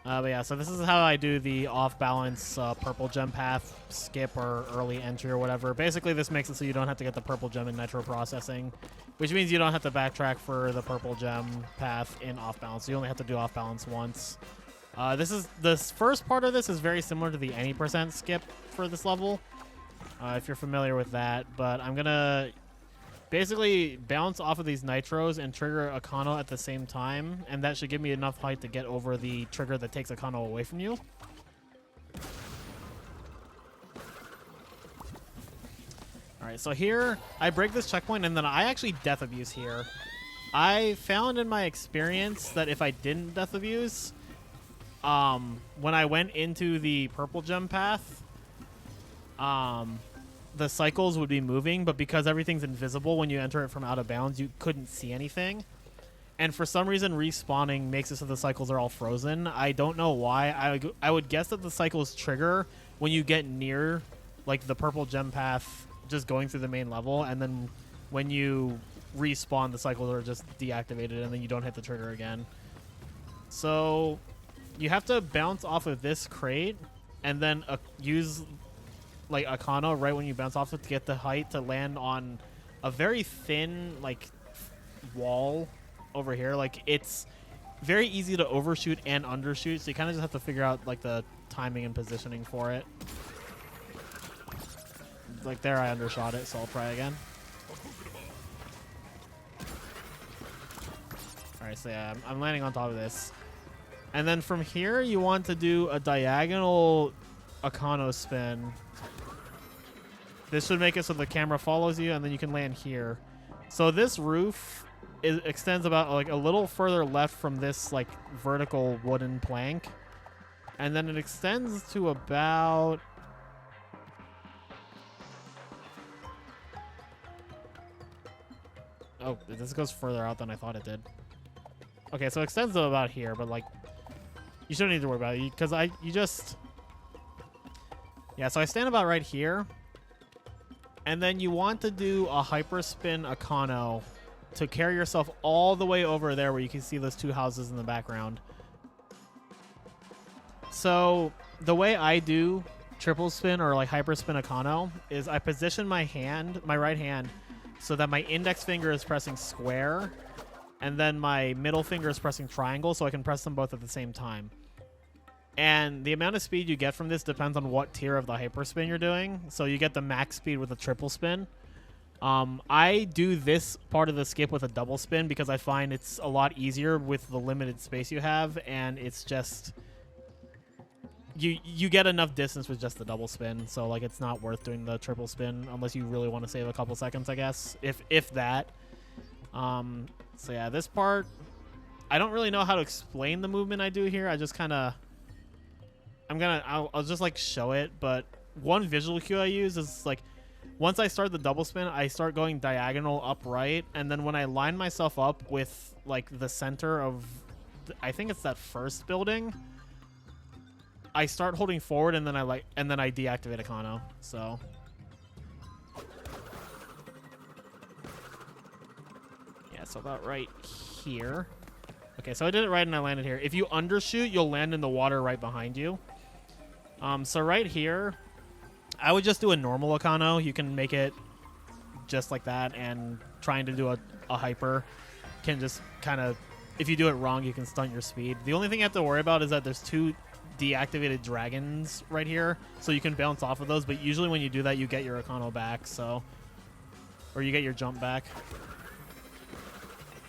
But yeah, so this is how I do the off-balance purple gem path skip or early entry or whatever. Basically, this makes it so you don't have to get the purple gem in nitro processing, which means you don't have to backtrack for the purple gem path in off-balance. You only have to do off-balance once. This first part of this is very similar to the any percent skip for this level, if you're familiar with that. But I'm gonna basically bounce off of these nitros and trigger a Kano at the same time, and that should give me enough height to get over the trigger that takes a Kano away from you. Alright, so here I break this checkpoint and then I actually death abuse here. I found in my experience that if I didn't death abuse, when I went into the purple gem path, the cycles would be moving, but because everything's invisible when you enter it from out of bounds, you couldn't see anything. And for some reason, respawning makes it so the cycles are all frozen. I don't know why. I would guess that the cycles trigger when you get near, like, the purple gem path just going through the main level, and then when you respawn, the cycles are just deactivated, and then you don't hit the trigger again. So you have to bounce off of this crate, and then use like a Kano right when you bounce off it to get the height to land on a very thin like wall over here. Like, it's very easy to overshoot and undershoot, so you kind of just have to figure out like the timing and positioning for it. Like there, I undershot it, so I'll try again. Alright, so yeah, I'm landing on top of this. And then from here, you want to do a diagonal Akano spin. This should make it so the camera follows you, and then you can land here. So this roof extends about like a little further left from this like vertical wooden plank, and then it extends to about oh, this goes further out than I thought it did. Okay, so it extends to about here, but like you shouldn't need to worry about it because yeah. So I stand about right here. And then you want to do a hyperspin Akano to carry yourself all the way over there where you can see those two houses in the background. So the way I do triple spin or like hyperspin Akano is I position my right hand, so that my index finger is pressing square and then my middle finger is pressing triangle, so I can press them both at the same time. And the amount of speed you get from this depends on what tier of the hyperspin you're doing. So you get the max speed with a triple spin. I do this part of the skip with a double spin because I find it's a lot easier with the limited space you have, and it's just you get enough distance with just the double spin. So like it's not worth doing the triple spin unless you really want to save a couple seconds, I guess, if that. So yeah, this part I don't really know how to explain the movement I do here. I just kind of I'll just like show it, but one visual cue I use is like once I start the double spin, I start going diagonal upright, and then when I line myself up with like the center of I think it's that first building, I start holding forward, and then I deactivate a Kano. So yeah, so about right here. Okay, so I did it right and I landed here. If you undershoot, you'll land in the water right behind you. So right here, I would just do a normal Akano. You can make it just like that, and trying to do a hyper can just kind of, if you do it wrong, you can stunt your speed. The only thing you have to worry about is that there's two deactivated dragons right here, so you can bounce off of those, but usually when you do that, you get your Akano back, so, or you get your jump back.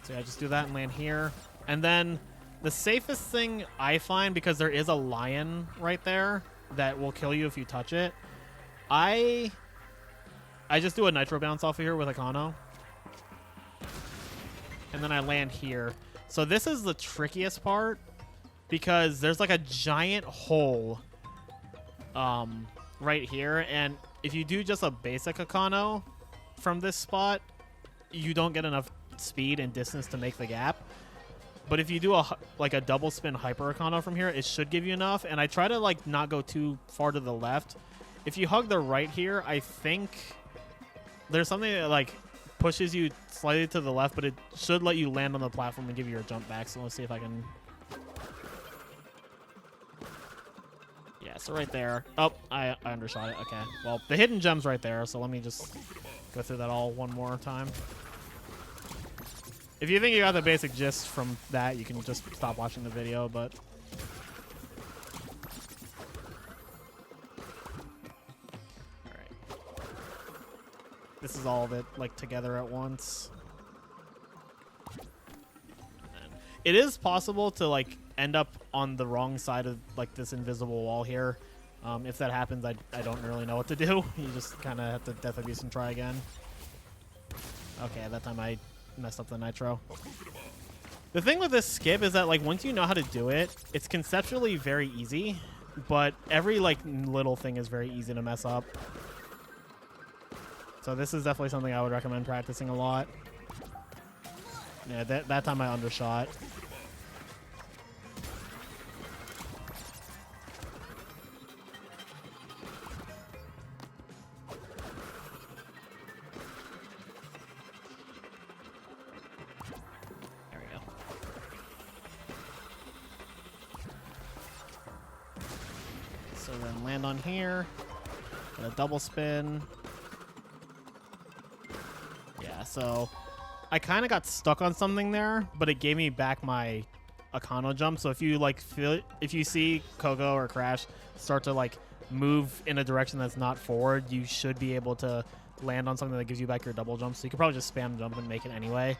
So yeah, just do that and land here. And then the safest thing I find, because there is a lion right there that will kill you if you touch it, I just do a nitro bounce off of here with a Kano. And then I land here. So this is the trickiest part because there's like a giant hole right here. And if you do just a basic Akano from this spot, you don't get enough speed and distance to make the gap. But if you do a double spin hyper Akano from here, it should give you enough. And I try to like not go too far to the left. If you hug the right here, I think there's something that like pushes you slightly to the left, but it should let you land on the platform and give you your jump back. So let's see if I can. Yeah, so right there. Oh, I undershot it. Okay. Well, the hidden gem's right there, so let me just go through that all one more time. If you think you got the basic gist from that, you can just stop watching the video, but... Alright. This is all of it, like, together at once. And it is possible to, like, end up on the wrong side of, like, this invisible wall here. If that happens, I don't really know what to do. You just kind of have to death abuse and try again. Okay, that time I messed up the nitro. The thing with this skip is that, like, once you know how to do it, it's conceptually very easy, but every, like, little thing is very easy to mess up. So this is definitely something I would recommend practicing a lot. Yeah, that time I undershot. So then land on here, get a double spin. Yeah, so I kind of got stuck on something there, but it gave me back my Akano jump. So if you like if you see Kogo or Crash start to like move in a direction that's not forward, you should be able to land on something that gives you back your double jump. So you could probably just spam jump and make it anyway.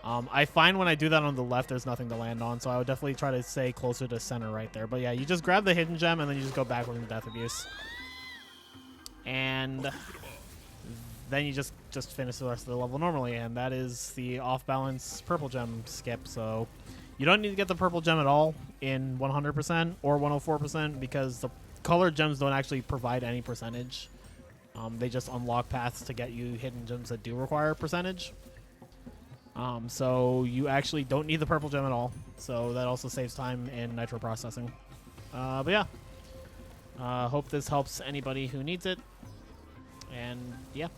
I find when I do that on the left, there's nothing to land on, so I would definitely try to stay closer to center right there. But yeah, you just grab the hidden gem, and then you just go backward in death abuse. And then you just finish the rest of the level normally, and that is the off-balance purple gem skip. So you don't need to get the purple gem at all in 100% or 104% because the colored gems don't actually provide any percentage. They just unlock paths to get you hidden gems that do require percentage. So you actually don't need the purple gem at all. So that also saves time in nitro processing. But yeah, hope this helps anybody who needs it. And yeah.